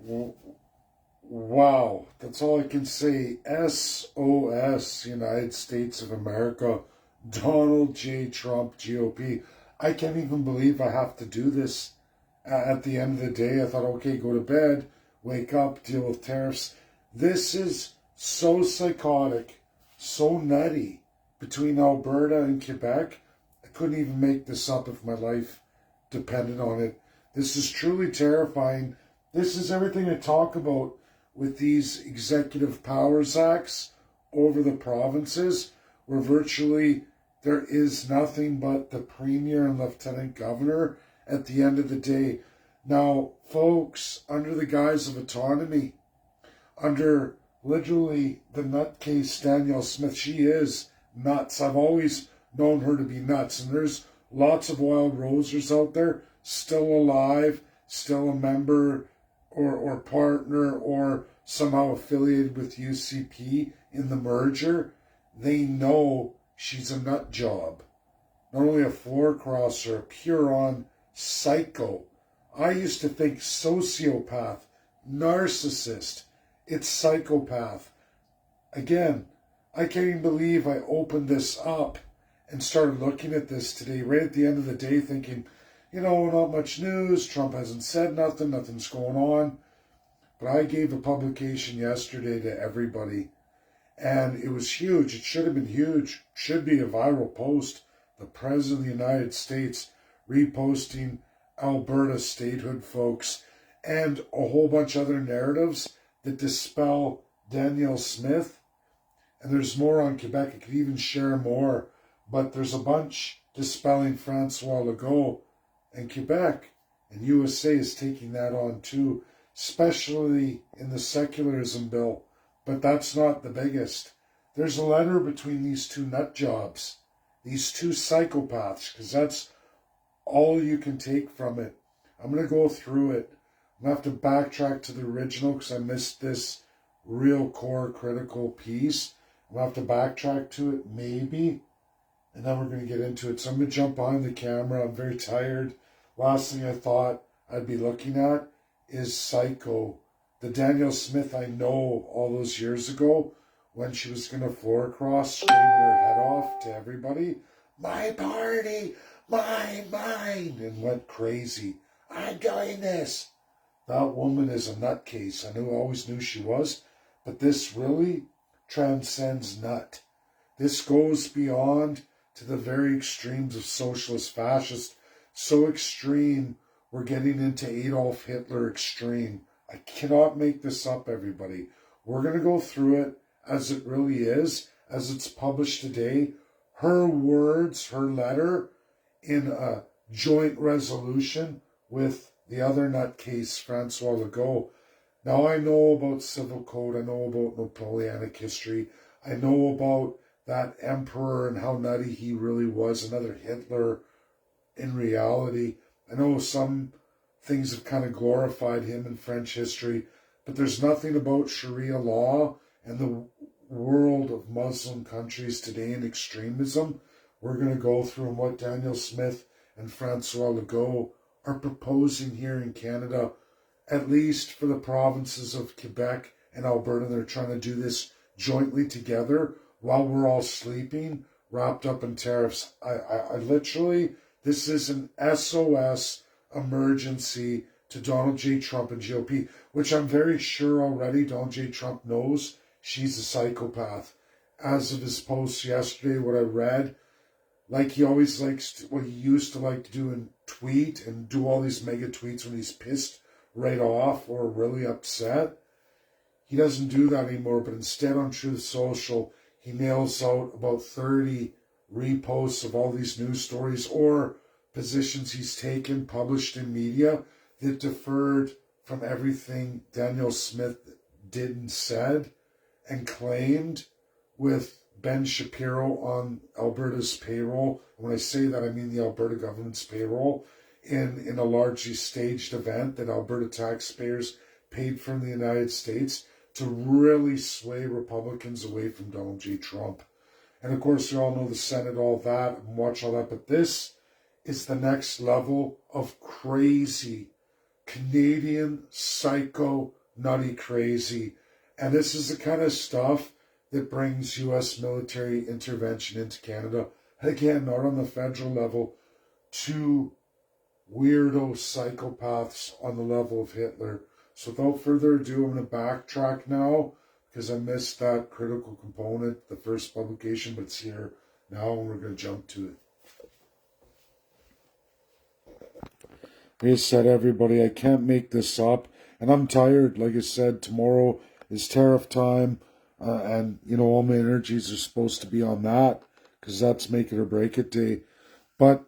W- Wow, that's all I can say. SOS, United States of America, Donald J. Trump, GOP. I can't even believe I have to do this. At the end of the day, I thought, okay, go to bed, wake up, deal with tariffs. This is so psychotic, so nutty between Alberta and Quebec. I couldn't even make this up if my life depended on it. This is truly terrifying. This is everything I talk about with these executive powers acts over the provinces, where virtually there is nothing but the premier and lieutenant governor at the end of the day. Now, folks, under the guise of autonomy, under literally the nutcase Danielle Smith, she is nuts. I've always known her to be nuts, and there's lots of wild rosers out there still alive, still a member or partner or somehow affiliated with UCP in the merger. They know she's a nut job. Not only a floor crosser, a pure-on psycho. I used to think sociopath, narcissist. It's psychopath. Again, I can't even believe I opened this up and started looking at this today, right at the end of the day, thinking, not much news. Trump hasn't said nothing. Nothing's going on. But I gave a publication yesterday to everybody, and it was huge. It should have been huge. Should be a viral post. The President of the United States reposting Alberta statehood, folks, and a whole bunch of other narratives that dispel Danielle Smith. And there's more on Quebec. I could even share more, but there's a bunch dispelling Francois Legault and Quebec. And USA is taking that on too, especially in the secularism bill. But that's not the biggest. There's a letter between these two nut jobs, these two psychopaths, because that's all you can take from it. I'm going to go through it. I'm going to have to backtrack to the original because I missed this real core critical piece. I'm going to have to backtrack to it, maybe, and then we're going to get into it. So I'm going to jump behind the camera. I'm very tired. Last thing I thought I'd be looking at is Psycho. The Danielle Smith I know all those years ago when she was going to floor cross, screaming her head off to everybody. My party, mine, and went crazy. I'm doing this. That woman is a nutcase. Always knew she was, but this really transcends nut. This goes beyond to the very extremes of socialist fascist. So extreme, we're getting into Adolf Hitler extreme. I cannot make this up, everybody. We're going to go through it as it really is, as it's published today. Her words, her letter, in a joint resolution with the other nutcase, Francois Legault. Now, I know about civil code. I know about Napoleonic history. I know about that emperor and how nutty he really was, another Hitler in reality. I know some things have kind of glorified him in French history, but there's nothing about Sharia law and the world of Muslim countries today in extremism. We're going to go through what Danielle Smith and Francois Legault are proposing here in Canada, at least for the provinces of Quebec and Alberta. They're trying to do this jointly together while we're all sleeping, wrapped up in tariffs. I literally, this is an SOS emergency to Donald J. Trump and GOP, which I'm very sure already Donald J. Trump knows she's a psychopath. As of his post yesterday, what I read, like he always likes to, what he used to like to do and tweet and do all these mega tweets when he's pissed right off or really upset. He doesn't do that anymore, but instead on Truth Social, he nails out about 30 reposts of all these news stories or positions he's taken, published in media, that differed from everything Danielle Smith did and said and claimed, with Ben Shapiro on Alberta's payroll. When I say that, I mean the Alberta government's payroll in a largely staged event that Alberta taxpayers paid from the United States to really sway Republicans away from Donald J. Trump. And of course, we all know the Senate, all that, and watch all that. But this is the next level of crazy Canadian psycho nutty crazy. And this is the kind of stuff that brings U.S. military intervention into Canada. Again, not on the federal level, to weirdo psychopaths on the level of Hitler. So without further ado, I'm going to backtrack now because I missed that critical component, the first publication, but it's here now and we're going to jump to it. Like I said, everybody, I can't make this up, and I'm tired. Like I said, tomorrow is tariff time, and, all my energies are supposed to be on that, because that's make it or break it day. But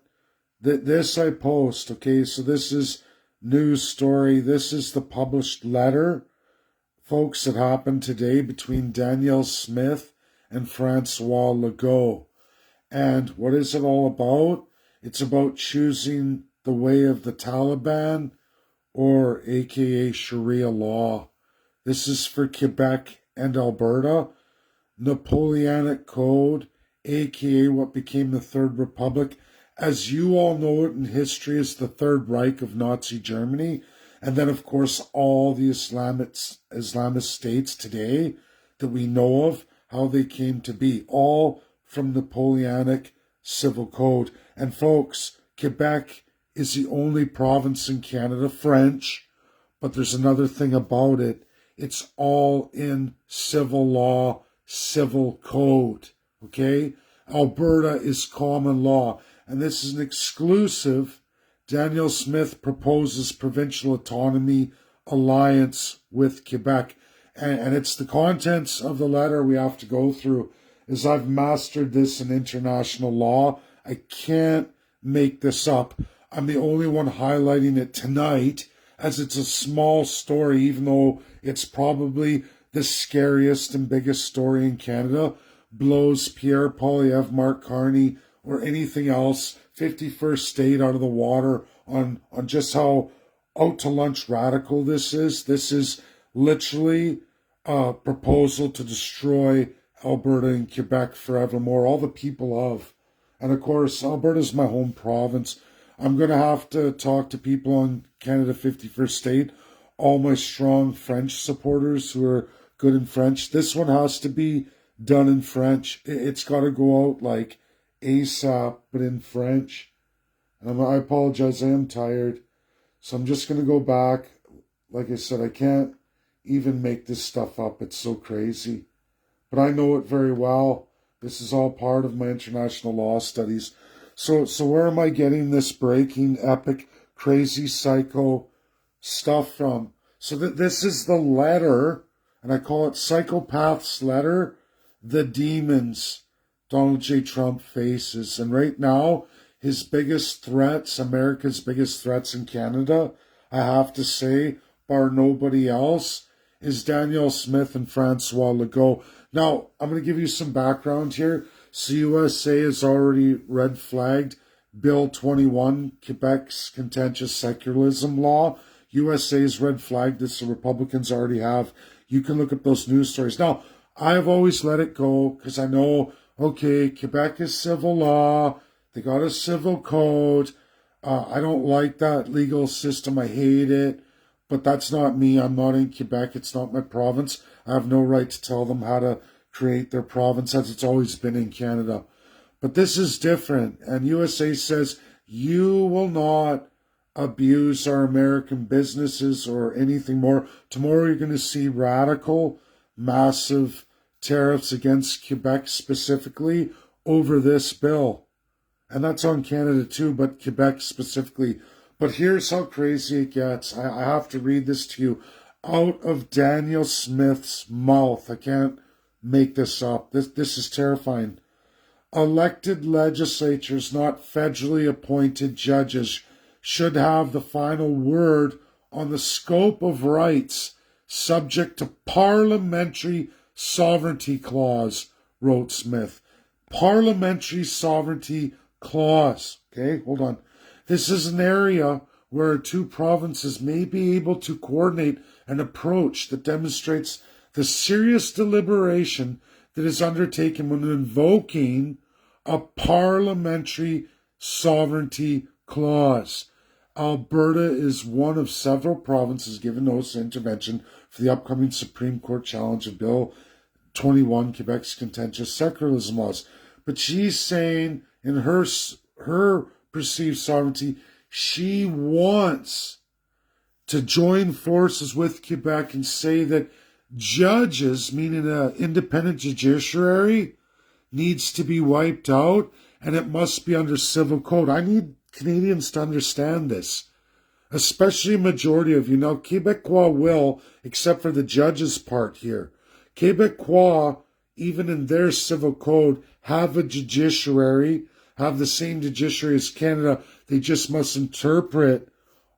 this I post, okay, so this is news story. This is the published letter, folks, that happened today between Danielle Smith and Francois Legault. And what is it all about? It's about choosing the way of the Taliban, or aka Sharia law. This is for Quebec and Alberta. Napoleonic Code, aka what became the Third Republic, as you all know it in history, is the Third Reich of Nazi Germany. And then, of course, all the Islamist states today that we know of, how they came to be, all from Napoleonic Civil Code. And folks, Quebec is the only province in Canada, French, but there's another thing about it. It's all in civil law, civil code, okay? Alberta is common law, and this is an exclusive. Danielle Smith proposes provincial autonomy alliance with Quebec, and it's the contents of the letter we have to go through. As I've mastered this in international law, I can't make this up. I'm the only one highlighting it tonight, as it's a small story, even though it's probably the scariest and biggest story in Canada. Blows Pierre Poilievre, Mark Carney, or anything else, 51st state out of the water on just how out to lunch radical this is. This is literally a proposal to destroy Alberta and Quebec forevermore, all the people of. And of course, Alberta's my home province. I'm going to have to talk to people on Canada 51st State, all my strong French supporters who are good in French. This one has to be done in French. It's got to go out like ASAP, but in French. And I apologize, I am tired. So I'm just going to go back. Like I said, I can't even make this stuff up. It's so crazy. But I know it very well. This is all part of my international law studies. So where am I getting this breaking, epic, crazy, psycho stuff from? So this is the letter, and I call it Psychopath's Letter, the demons Donald J. Trump faces. And right now, his biggest threats, America's biggest threats in Canada, I have to say, bar nobody else, is Danielle Smith and Francois Legault. Now, I'm going to give you some background here. So USA has already red flagged Bill 21, Quebec's contentious secularism law. USA's red flagged this, the Republicans already have. You can look up those news stories. Now, I've always let it go because I know, okay, Quebec is civil law. They got a civil code. I don't like that legal system. I hate it. But that's not me. I'm not in Quebec. It's not my province. I have no right to tell them how to create their province, as it's always been in Canada. But this is different. And USA says, you will not abuse our American businesses or anything more. Tomorrow you're going to see radical, massive tariffs against Quebec specifically over this bill. And that's on Canada too, but Quebec specifically. But here's how crazy it gets. I have to read this to you out of Danielle Smith's mouth. I can't make this up. This is terrifying. Elected legislatures, not federally appointed judges, should have the final word on the scope of rights subject to parliamentary sovereignty clause, wrote Smith. Parliamentary sovereignty clause. Okay, hold on. This is an area where two provinces may be able to coordinate an approach that demonstrates the serious deliberation that is undertaken when invoking a parliamentary sovereignty clause. Alberta is one of several provinces given notice of intervention for the upcoming Supreme Court challenge of Bill 21, Quebec's contentious secularism laws. But she's saying in her perceived sovereignty, she wants to join forces with Quebec and say that judges, meaning an independent judiciary, needs to be wiped out and it must be under civil code. I need Canadians to understand this, especially a majority of you. Now, Quebecois will, except for the judges part here. Quebecois, even in their civil code, have a judiciary, have the same judiciary as Canada. They just must interpret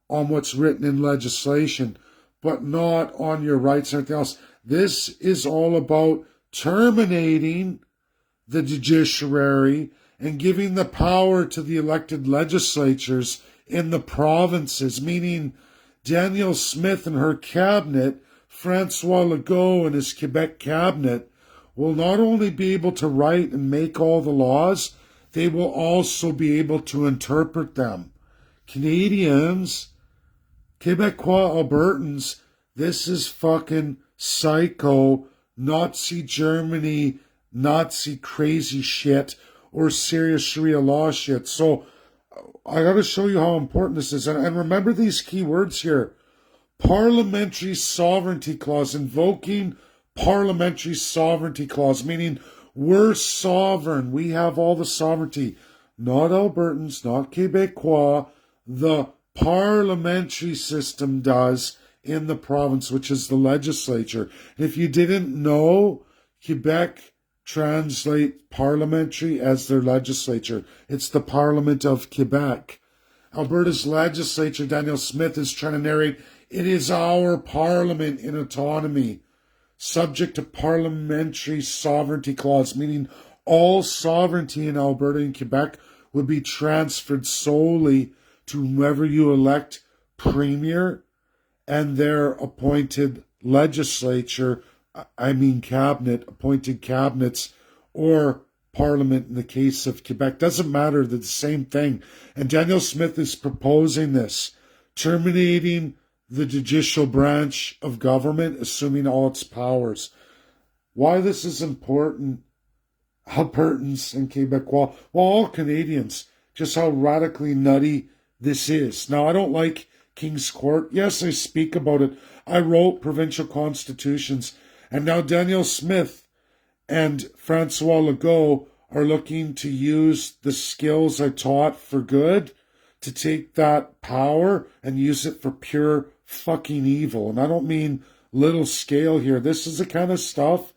on what's written in legislation, but not on your rights and everything else. This is all about terminating the judiciary and giving the power to the elected legislatures in the provinces, meaning Danielle Smith and her cabinet, Francois Legault and his Quebec cabinet, will not only be able to write and make all the laws, they will also be able to interpret them. Canadians, Quebecois, Albertans, this is fucking psycho, Nazi Germany, Nazi crazy shit, or serious Sharia law shit. So I got to show you how important this is. And remember these key words here. Parliamentary sovereignty clause, invoking parliamentary sovereignty clause, meaning we're sovereign. We have all the sovereignty. Not Albertans, not Quebecois. The parliamentary system does in the province, which is the legislature. And if you didn't know, Quebec translate parliamentary as their legislature. It's the Parliament of Quebec. Alberta's legislature, Danielle Smith is trying to narrate, it is our parliament in autonomy, subject to parliamentary sovereignty clause, meaning all sovereignty in Alberta and Quebec would be transferred solely to whoever you elect premier and their appointed legislature, cabinet, appointed cabinets, or parliament in the case of Quebec. Doesn't matter, they're the same thing. And Danielle Smith is proposing this, terminating the judicial branch of government, assuming all its powers. Why this is important, Albertans and Quebecois, well, all Canadians, just how radically nutty this is. Now, I don't like King's Court. Yes, I speak about it. I wrote provincial constitutions. And now Danielle Smith and Francois Legault are looking to use the skills I taught for good to take that power and use it for pure fucking evil. And I don't mean little scale here. This is the kind of stuff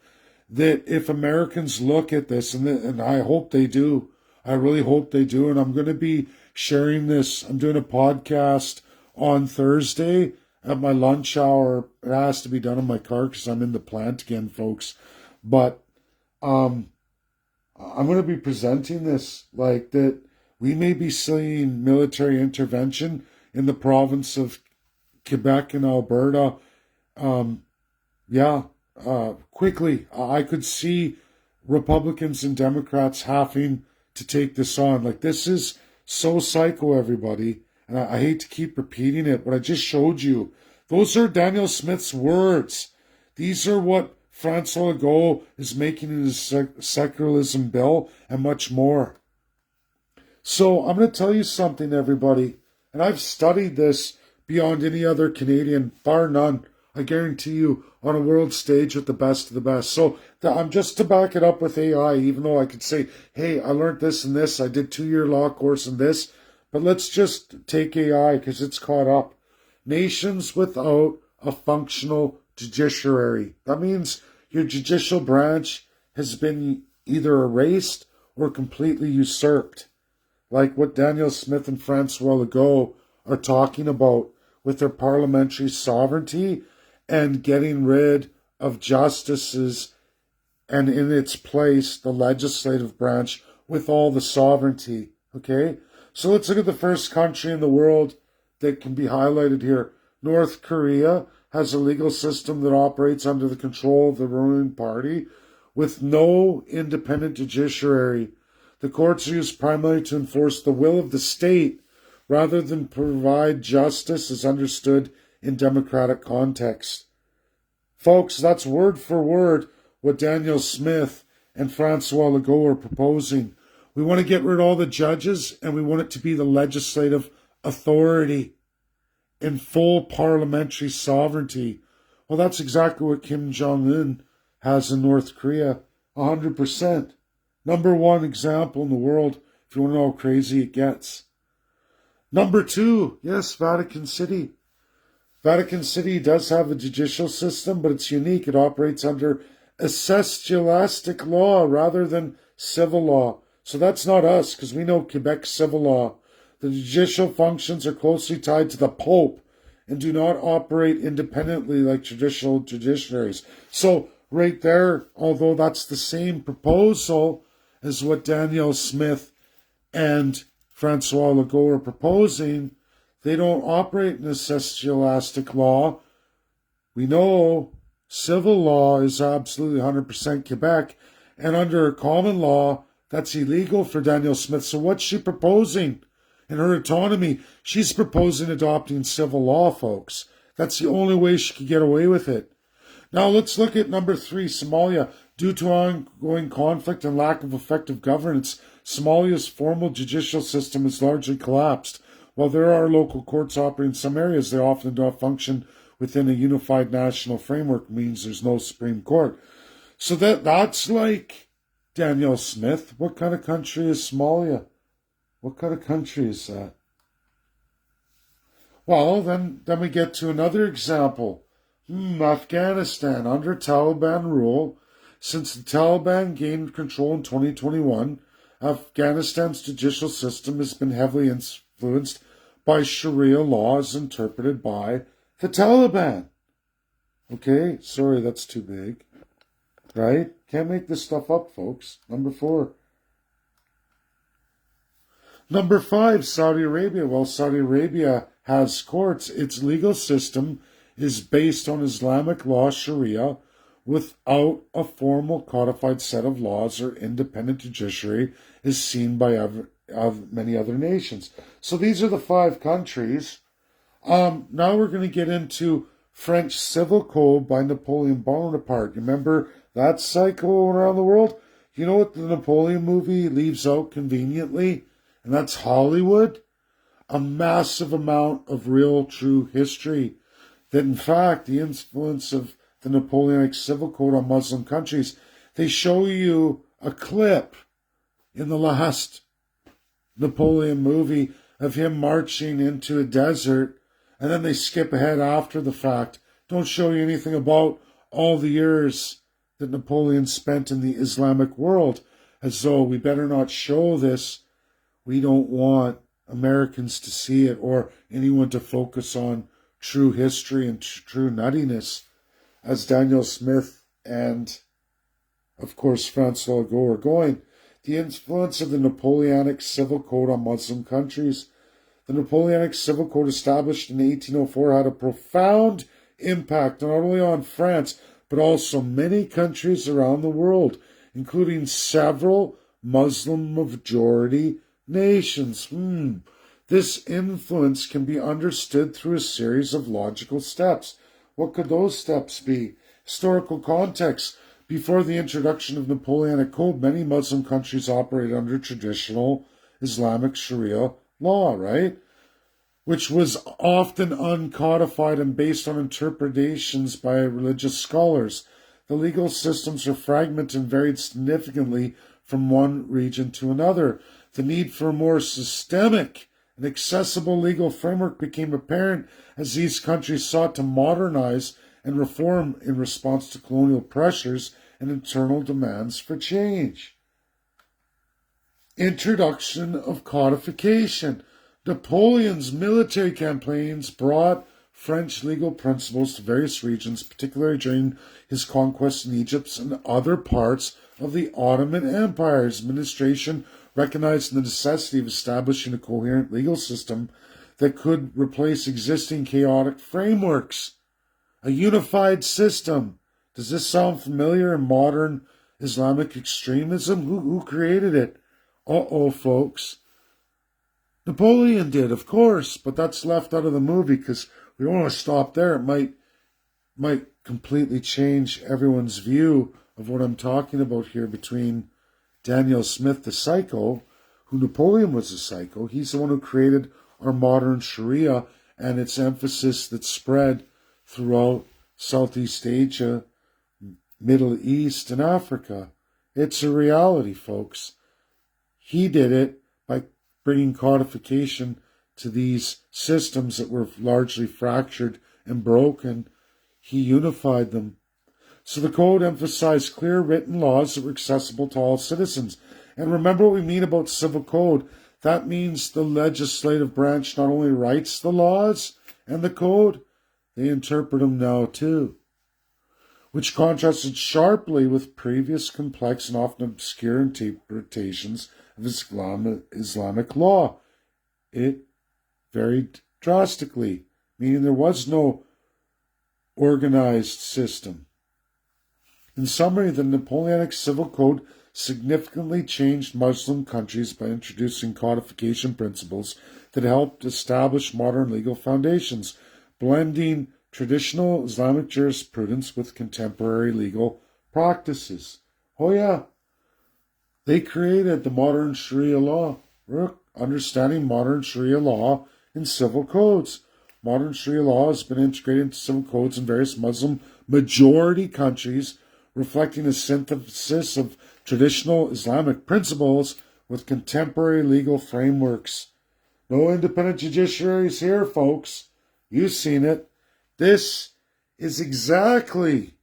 that if Americans look at this, and I hope they do, I really hope they do, and I'm going to be sharing this. I'm doing a podcast on Thursday at my lunch hour. It has to be done in my car because I'm in the plant again, folks. But I'm going to be presenting this like that we may be seeing military intervention in the province of Quebec and Alberta. Quickly. I could see Republicans and Democrats having to take this on. Like, this is so psycho, everybody. And I hate to keep repeating it, but I just showed you. Those are Danielle Smith's words. These are what Francois Legault is making in his secularism bill and much more. So I'm going to tell you something, everybody. And I've studied this beyond any other Canadian, bar none. I guarantee you, on a world stage with the best of the best. So I'm just to back it up with AI, even though I could say, hey, I learned this and this. I did 2-year law course in this. But let's just take AI because it's caught up. Nations without a functional judiciary. That means your judicial branch has been either erased or completely usurped. Like what Danielle Smith and Francois Legault are talking about with their parliamentary sovereignty and getting rid of justices and in its place the legislative branch with all the sovereignty. Okay? So let's look at the first country in the world that can be highlighted here. North Korea has a legal system that operates under the control of the ruling party with no independent judiciary. The courts are used primarily to enforce the will of the state rather than provide justice as understood in democratic context. Folks, that's word for word what Danielle Smith and Francois Legault are proposing. We want to get rid of all the judges, and we want it to be the legislative authority in full parliamentary sovereignty. Well, that's exactly what Kim Jong-un has in North Korea, 100%. Number one example in the world, if you want to know how crazy it gets. Number two, yes, Vatican City. Vatican City does have a judicial system, but it's unique. It operates under ecclesiastic law rather than civil law. So that's not us, because we know Quebec civil law. The judicial functions are closely tied to the Pope and do not operate independently like traditional judiciaries. So right there, although that's the same proposal as what Danielle Smith and Francois Legault are proposing, they don't operate in ecclesiastic law. We know civil law is absolutely 100% Quebec, and under common law, that's illegal for Danielle Smith. So what's she proposing? In her autonomy, she's proposing adopting civil law, folks. That's the only way she could get away with it. Now let's look at number 3, Somalia. Due to ongoing conflict and lack of effective governance, Somalia's formal judicial system has largely collapsed. While there are local courts operating in some areas, they often do not function within a unified national framework, means there's no Supreme Court. So that's like Danielle Smith. What kind of country is Somalia? What kind of country is that? Well, then we get to another example. Afghanistan, under Taliban rule. Since the Taliban gained control in 2021, Afghanistan's judicial system has been heavily influenced by Sharia laws interpreted by the Taliban. Okay, sorry, that's too big. Right? Can't make this stuff up, folks. Number 4. Number 5, Saudi Arabia. Well, Saudi Arabia has courts. Its legal system is based on Islamic law, Sharia, without a formal codified set of laws or independent judiciary is seen by many other nations. So these are the 5 countries. Now we're going to get into French Civil Code by Napoleon Bonaparte. Remember that cycle around the world? You know what the Napoleon movie leaves out conveniently? And that's Hollywood. A massive amount of real, true history. That in fact, the influence of the Napoleonic Civil Code on Muslim countries, they show you a clip in the last Napoleon movie of him marching into a desert, and then they skip ahead after the fact. Don't show you anything about all the years that Napoleon spent in the Islamic world, as though we better not show this. We don't want Americans to see it or anyone to focus on true history and true nuttiness, as Danielle Smith and, of course, Francois Legault are going. The influence of the Napoleonic Civil Code on Muslim countries. The Napoleonic Civil Code, established in 1804, had a profound impact not only on France, but also many countries around the world, including several Muslim-majority nations. This influence can be understood through a series of logical steps. What could those steps be? Historical context. Before the introduction of Napoleonic Code, many Muslim countries operated under traditional Islamic Sharia law, right? Which was often uncodified and based on interpretations by religious scholars. The legal systems were fragmented and varied significantly from one region to another. The need for a more systemic and accessible legal framework became apparent as these countries sought to modernize and reform in response to colonial pressures and internal demands for change. Introduction of codification. Napoleon's military campaigns brought French legal principles to various regions, particularly during his conquests in Egypt and other parts of the Ottoman Empire. His administration recognized the necessity of establishing a coherent legal system that could replace existing chaotic frameworks. A unified system. Does this sound familiar in modern Islamic extremism? Who created it? Folks. Napoleon did, of course, but that's left out of the movie because we don't want to stop there. It might completely change everyone's view of what I'm talking about here between Danielle Smith, the psycho, who Napoleon was a psycho. He's the one who created our modern Sharia and its emphasis that spread throughout Southeast Asia, Middle East, and Africa. It's a reality, folks. He did it by bringing codification to these systems that were largely fractured and broken. He unified them. So the code emphasized clear written laws that were accessible to all citizens. And remember what we mean about civil code. That means the legislative branch not only writes the laws and the code, they interpret them now too, which contrasted sharply with previous complex and often obscure interpretations of Islamic law. It varied drastically, meaning there was no organized system. In summary, the Napoleonic Civil Code significantly changed Muslim countries by introducing codification principles that helped establish modern legal foundations, blending traditional Islamic jurisprudence with contemporary legal practices. Oh yeah, they created the modern Sharia law. We're understanding modern Sharia law in civil codes. Modern Sharia law has been integrated into civil codes in various Muslim majority countries, reflecting a synthesis of traditional Islamic principles with contemporary legal frameworks. No independent judiciaries here, folks. You've seen it. This is exactly,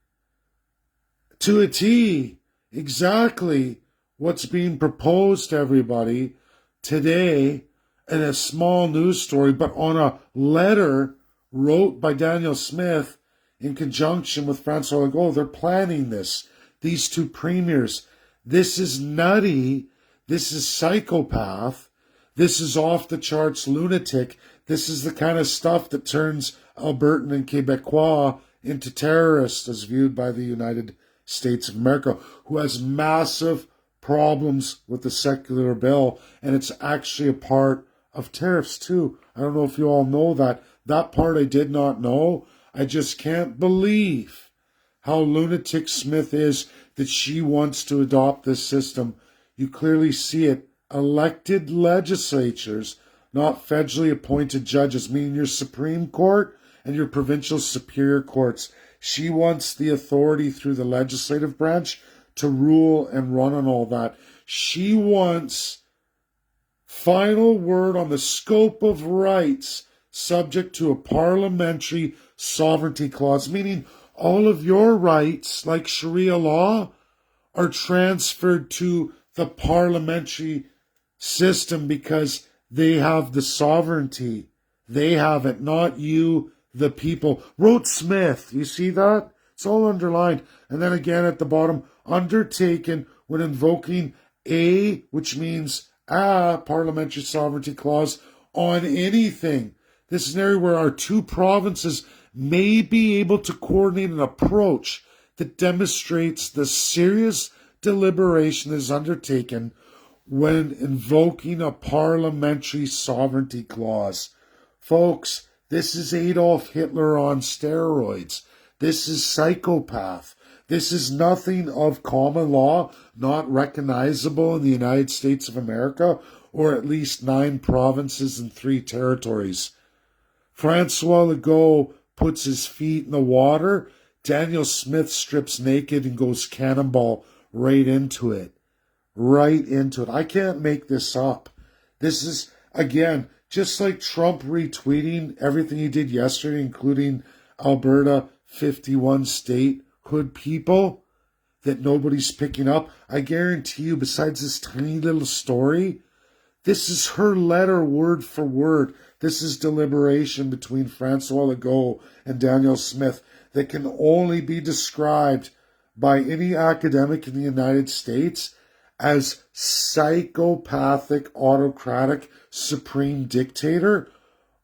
to a T, exactly what's being proposed to everybody today in a small news story, but on a letter wrote by Danielle Smith in conjunction with Francois Legault. They're planning this. These two premiers. This is nutty. This is psychopath. This is off the charts lunatic. This is the kind of stuff that turns Albertan and Quebecois into terrorists as viewed by the United States of America, who has massive problems with the secular bill, and it's actually a part of tariffs too. I don't know if you all know that. That part I did not know. I just can't believe how lunatic Smith is that she wants to adopt this system. You clearly see it. Elected legislatures, not federally appointed judges, meaning your Supreme Court and your provincial superior courts. She wants the authority through the legislative branch to rule and run on all that. She wants final word on the scope of rights subject to a parliamentary sovereignty clause, meaning all of your rights, like Sharia law, are transferred to the parliamentary system because they have the sovereignty. They have it, not you, the people. Wrote Smith. You see that? It's all underlined. And then again at the bottom, undertaken when invoking a, which means a parliamentary sovereignty clause on anything. This is an area where our two provinces may be able to coordinate an approach that demonstrates the serious deliberation that is undertaken when invoking a parliamentary sovereignty clause. Folks, this is Adolf Hitler on steroids. This is psychopath. This is nothing of common law, not recognizable in the United States of America, or at least 9 provinces and 3 territories. Francois Legault puts his feet in the water. Danielle Smith strips naked and goes cannonball right into it. Right into it. I can't make this up. This is, again, just like Trump retweeting everything he did yesterday, including Alberta 51 statehood people that nobody's picking up. I guarantee you, besides this tiny little story, this is her letter word for word. This is deliberation between Francois Legault and Danielle Smith that can only be described by any academic in the United States as psychopathic, autocratic, supreme dictator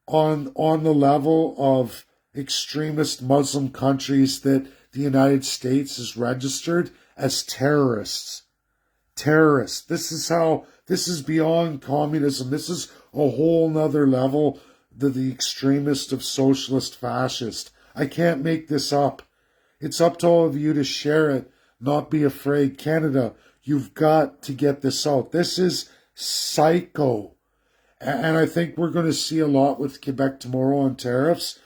on the level of extremist Muslim countries that the United States has registered as terrorists. Terrorists. This is beyond communism. This is a whole nother level, the extremist of socialist fascist. I can't make this up. It's up to all of you to share it, not be afraid. Canada, you've got to get this out. This is psycho. And I think we're going to see a lot with Quebec tomorrow on tariffs.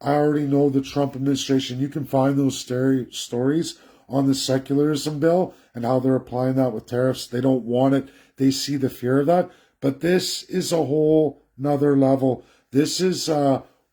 I already know the Trump administration. You can find those stories on the secularism bill and how they're applying that with tariffs. They don't want it. They see the fear of that. But this is a whole nother level. This is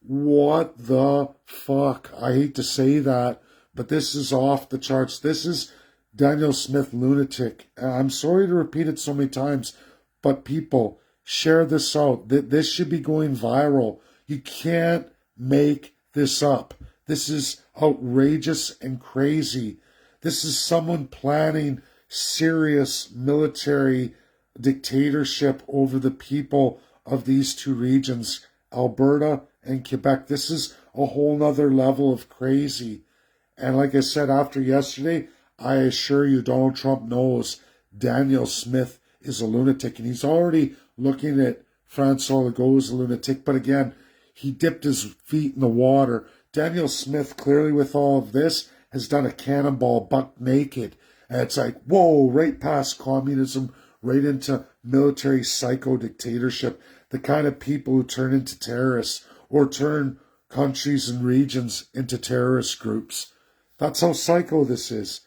what the fuck. I hate to say that, but this is off the charts. This is Danielle Smith lunatic. I'm sorry to repeat it so many times, but people, share this out. This should be going viral. You can't make this up. This is outrageous and crazy. This is someone planning serious military dictatorship over the people of these two regions, Alberta and Quebec. This is a whole nother level of crazy. And like I said, after yesterday, I assure you Donald Trump knows Danielle Smith is a lunatic, and he's already looking at Francois Legault as a lunatic. But again, he dipped his feet in the water. Danielle Smith, clearly with all of this, has done a cannonball buck naked. And it's like, whoa, right past communism, right into military psycho dictatorship. The kind of people who turn into terrorists or turn countries and regions into terrorist groups. That's how psycho this is.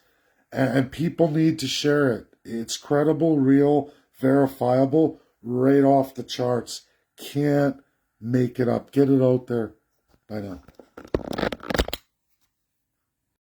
And people need to share it. It's credible, real, verifiable, right off the charts. Can't make it up. Get it out there. Bye now.